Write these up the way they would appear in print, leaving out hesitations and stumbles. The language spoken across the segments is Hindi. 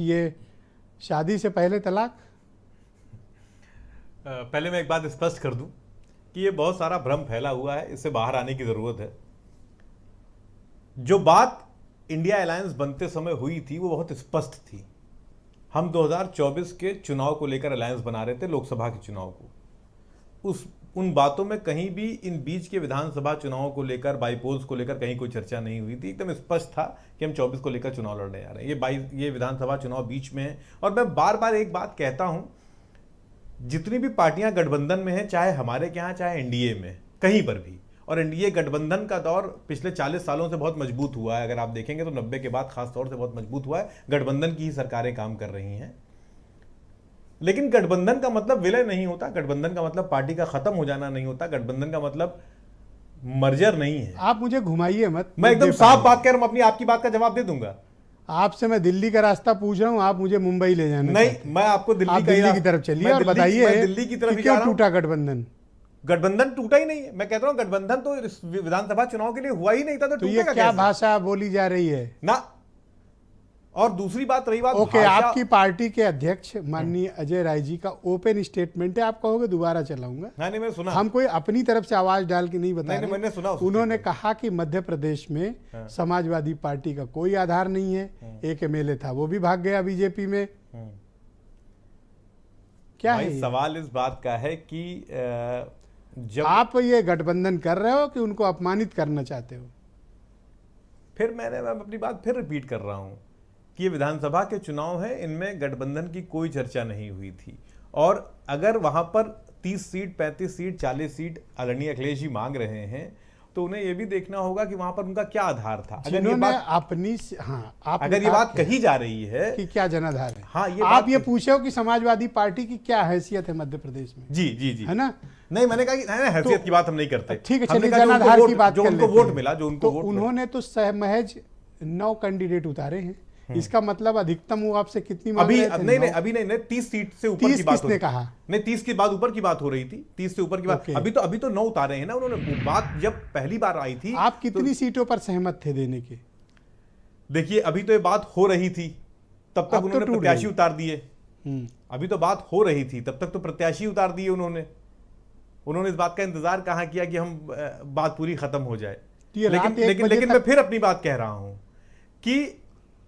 ये शादी से पहले तलाक? पहले मैं एक बात स्पष्ट कर दूं कि ये बहुत सारा भ्रम फैला हुआ है, इससे बाहर आने की जरूरत है। जो बात इंडिया अलायंस बनते समय हुई थी वो बहुत स्पष्ट थी। हम 2024 के चुनाव को लेकर अलायंस बना रहे थे, लोकसभा के चुनाव को। उन बातों में कहीं भी इन बीच के विधानसभा चुनावों को लेकर, बाईपोल्स को लेकर कहीं कोई चर्चा नहीं हुई थी। एकदम स्पष्ट था कि हम 24 को लेकर चुनाव लड़ने जा रहे हैं। ये विधानसभा चुनाव बीच में है। और मैं बार बार एक बात कहता हूं, जितनी भी पार्टियां गठबंधन में हैं, चाहे हमारे के यहाँ चाहे एनडीए में, कहीं पर भी, और एनडीए गठबंधन का दौर पिछले 40 सालों से बहुत मजबूत हुआ है। अगर आप देखेंगे तो 90 के बाद खास तौर से बहुत मजबूत हुआ है। गठबंधन की ही सरकारें काम कर रही हैं। लेकिन गठबंधन का मतलब विलय नहीं होता, गठबंधन का मतलब पार्टी का खत्म हो जाना नहीं होता, गठबंधन का मतलब मर्जर नहीं है। आप मुझे घुमाइए मत, मैं एकदम साफ बात कह रहा हूं, अपनी आपकी बात का जवाब दे दूंगा। आपसे मैं दिल्ली का रास्ता पूछ रहा हूं, आप मुझे मुंबई ले जाना नहीं, मैं आपको दिल्ली की तरफ चलिए और बताइए दिल्ली की तरफ क्यों टूटा गठबंधन? गठबंधन टूटा ही नहीं है। मैं कहता हूं गठबंधन तो इस विधानसभा चुनाव के लिए हुआ ही नहीं था, तो ये क्या भाषा बोली जा रही है ना। और दूसरी बात रही बात ओके, आपकी पार्टी के अध्यक्ष माननीय अजय राय जी का ओपन स्टेटमेंट है, आप कहोगे दोबारा चलाऊंगा? नहीं, मैं सुना। हम कोई अपनी तरफ से आवाज डाल के नहीं बता रहे। मैंने सुना। उन्होंने कहा कि मध्य प्रदेश में समाजवादी पार्टी का कोई आधार नहीं है। एक एमएलए था, वो भी भाग गया बीजेपी में। क्या है सवाल इस बात का है कि जब आप ये गठबंधन कर रहे हो कि उनको अपमानित करना चाहते हो? फिर मैं अपनी बात फिर रिपीट कर रहा हूं कि ये विधानसभा के चुनाव है, इनमें गठबंधन की कोई चर्चा नहीं हुई थी। और अगर वहां पर 30 सीट, 35 सीट, 40 सीट आदरणीय अखिलेश जी मांग रहे हैं तो उन्हें यह भी देखना होगा कि वहां पर उनका क्या आधार था। अगर ये बात कही जा रही है कि क्या जनाधार है, हाँ, आप ये पूछो कि समाजवादी पार्टी की क्या हैसियत है मध्य प्रदेश में। जी जी जी, है ना? नहीं, मैंने कहा कि हैसियत की बात हम नहीं करते। ठीक है, चलिए जनाधार की बात जो उनको वोट मिला, जो उनको वोट, उन्होंने तो महज 9 कैंडिडेट उतारे हैं। इसका मतलब अधिकतम वो आपसे कितनी मांग रहे थे? अभी नहीं, 30 सीट से ऊपर की बात किसने कहा? नहीं, 30 के बाद ऊपर की बात हो रही थी, 30 से ऊपर की बात। अभी तो 9 उतारे हैं ना उन्होंने। बात जब पहली बार आई थी, आप कितनी सीटों पर सहमत थे देने के? देखिए, अभी तो ये बात हो रही थी, तब तक उन्होंने प्रत्याशी उतार दिए। अभी तो बात हो रही थी, तब तक तो प्रत्याशी उतार दिए उन्होंने इस बात का इंतजार कहां किया कि हम बात पूरी खत्म हो जाए। लेकिन मैं फिर अपनी बात कह रहा हूं कि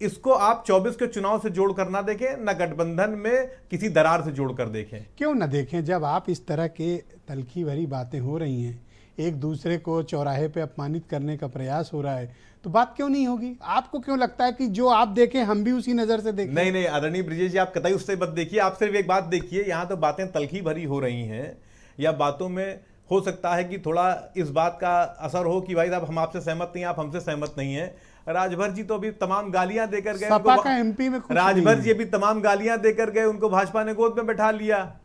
इसको आप 24 के चुनाव से जोड़कर ना देखें, ना गठबंधन में किसी दरार से जोड़कर देखें। क्यों ना देखें? जब आप इस तरह के तल्खी भरी बातें हो रही हैं, एक दूसरे को चौराहे पे अपमानित करने का प्रयास हो रहा है, तो बात क्यों नहीं होगी? आपको क्यों लगता है कि जो आप देखें हम भी उसी नजर से देखें? नहीं, आदरणीय ब्रिजेश जी, आप कतई उससे मत देखिए। आप सिर्फ एक बात देखिए, यहां तो बातें तल्खी भरी हो रही हैं, या बातों में हो सकता है कि थोड़ा इस बात का असर हो कि भाई साहब हम आपसे सहमत नहीं, आप हमसे सहमत नहीं है। राजभर जी तो अभी तमाम गालियां देकर गए, सपा का एमपी में राजभर जी अभी तमाम गालियां देकर गए, उनको भाजपा ने गोद में बैठा लिया।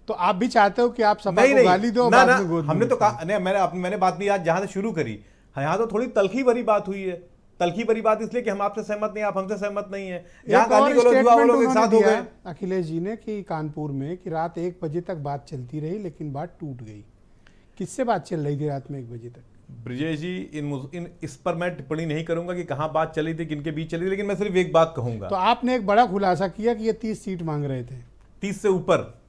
तो आप भी चाहते हो कि आप सपा को गाली दो? ना, हमने तो कहा नहीं, मैंने बात नहीं आज जहां से शुरू करी, यहाँ तो थोड़ी तल्खी भरी बात हुई है। तल्खी भरी बात इसलिए कि हम आपसे सहमत नहीं, आप हमसे सहमत नहीं है। जहां गाली गलौज हुआ वो लोग एक साथ हो गए अखिलेश जी ने कि कानपुर में कि रात 1 बजे तक बात चलती रही, लेकिन बात टूट गई। किससे बात चल रही थी रात में 1 बजे तक? ब्रिजेश जी, इस पर मैं टिप्पणी नहीं करूंगा कि कहां बात चली थी, किनके बीच चली थी, लेकिन मैं सिर्फ एक बात कहूंगा। तो आपने एक बड़ा खुलासा किया कि ये 30 सीट मांग रहे थे, 30 से ऊपर,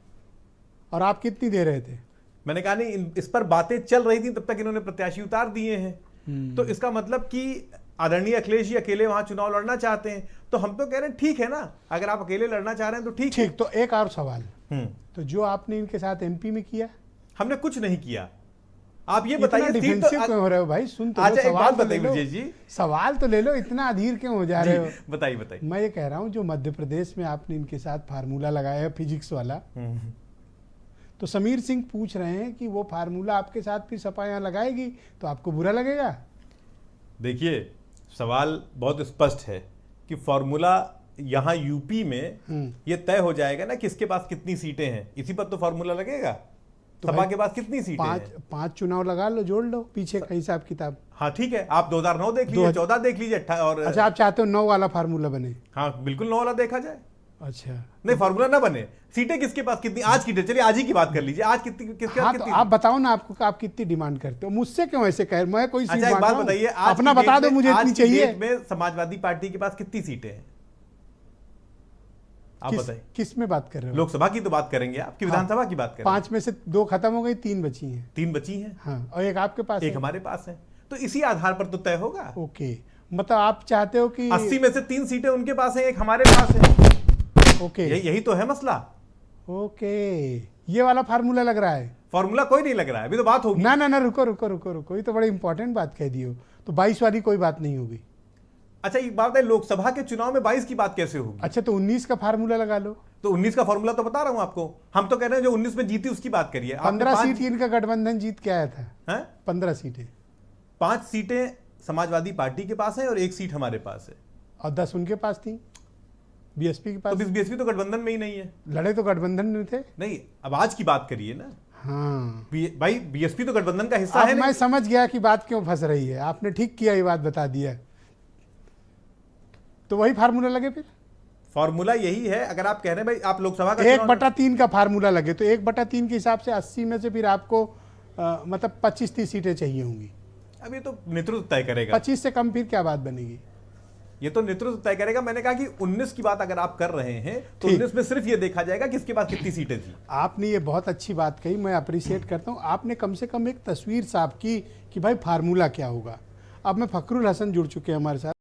और आप कितनी दे रहे थे? मैंने कहा नहीं, इस पर बातें चल रही थी, तब तक इन्होंने प्रत्याशी उतार दिए हैं। तो इसका मतलब कि आदरणीय अखिलेश जी अकेले वहां चुनाव लड़ना चाहते हैं, तो हम तो कह रहे हैं ठीक है ना, अगर आप अकेले लड़ना चाह रहे हैं तो ठीक है। तो एक और सवाल, तो जो आपने इनके साथ एमपी में किया? हमने कुछ नहीं किया। आप ये बताइए, डिफेंसिव क्यों हो रहे हो भाई? सुन तो अच्छा, एक बात बताइए विजय जी, सवाल तो ले लो, इतना अधीर क्यों हो जा रहे हो? बताइए। मैं ये कह रहा हूं, जो मध्य प्रदेश में आपने इनके साथ फार्मूला लगाया है फिजिक्स वाला, तो समीर सिंह पूछ रहे हैं कि वो फार्मूला आपके साथ फिर सपा यहां लगाएगी तो आपको बुरा लगेगा? देखिए, सवाल बहुत स्पष्ट है कि फॉर्मूला यहां यूपी में ये तय हो जाएगा ना किसके पास कितनी सीटें हैं, इसी पर तो फॉर्मूला लगेगा। तो सपा के पास कितनी सीटें हैं? 5 चुनाव लगा लो, जोड़ लो पीछे का हिसाब किताब। हाँ ठीक है, आप 2009 देख लीजिए, 14 देख लीजिए, और अच्छा, आप चाहते हो 9 वाला फार्मूला बने? हाँ बिल्कुल, 9 वाला देखा जाए। अच्छा, नहीं, फार्मूला ना बने, सीटें किसके पास कितनी आज की, चलिए आज ही की बात कर लीजिए, आज कितनी किसके पास कितनी? तो आप बताओ ना, आपको आप कितनी डिमांड करते हो? मुझसे क्यों ऐसे कह? मैं कोई अच्छा, एक बात बताइए, अपना बता दो मुझे, इतनी चाहिए। में समाजवादी पार्टी के पास कितनी सीटें हैं? आप बताइए। किस में बात कर रहे हो? लोकसभा की तो बात करेंगे, आपकी विधानसभा की बात कर रहे हैं। 5 में से 2 खत्म हो गई, 3 बची हैं। 3 बची हैं, हाँ, और एक आपके पास एक है। हमारे पास है, तो इसी आधार पर तो तय होगा। ओके, मतलब आप चाहते हो कि 80 में से 3 सीटें उनके पास हैं, एक हमारे पास है। ओके यही तो है मसला। ओके, ये वाला फार्मूला लग रहा है। फॉर्मूला कोई नहीं लग रहा है, अभी तो बात होगी। ना ना ना, रुको रुको रुको रुको, ये तो बड़ी इंपॉर्टेंट बात कह दी हो। तो 22 वाली कोई बात नहीं होगी। अच्छा, एक बात है, लोकसभा के चुनाव में 22 की बात कैसे होगी? अच्छा, तो 19 का फार्मूला लगा लो। तो 19 का फॉर्मूला तो बता रहा हूं आपको। हम तो कह रहे हैं जो 19 में जीती उसकी बात करिए। 15 सीट इनका गठबंधन जीत के आया था। हैं? 15 सीटें 5 सीटें समाजवादी पार्टी के पास है और 1 सीट हमारे पास है। और 10 उनके पास थी, बीएसपी के पास। तो बीएसपी तो गठबंधन में ही नहीं है। लड़े तो गठबंधन में थे। नहीं, अब आज की बात करिए ना। हाँ भाई, बीएसपी तो गठबंधन का हिस्सा अब है मैं नहीं। समझ गया कि बात क्यों फंस रही है। आपने ठीक किया, ये बात बता दिया। तो वही फार्मूला लगे फिर। फॉर्मूला यही है। अगर आप कह रहे हैं भाई आप लोकसभा का 1/3 का फार्मूला लगे, तो 1/3 के हिसाब से 80 में से फिर आपको मतलब 25-30 सीटें चाहिए होंगी। अब ये तो नेतृत्व तय करेगा। 25 से कम फिर क्या बात बनेगी? ये तो नेतृत्व तय करेगा। मैंने कहा कि 19 की बात अगर आप कर रहे हैं तो ठीक। 19 में सिर्फ ये देखा जाएगा कि इसके पास कितनी सीटें थी। आपने ये बहुत अच्छी बात कही, मैं अप्रिशिएट करता हूँ। आपने कम से कम एक तस्वीर साफ की कि भाई फार्मूला क्या होगा। अब मैं फखरुल हसन जुड़ चुके हैं हमारे साथ।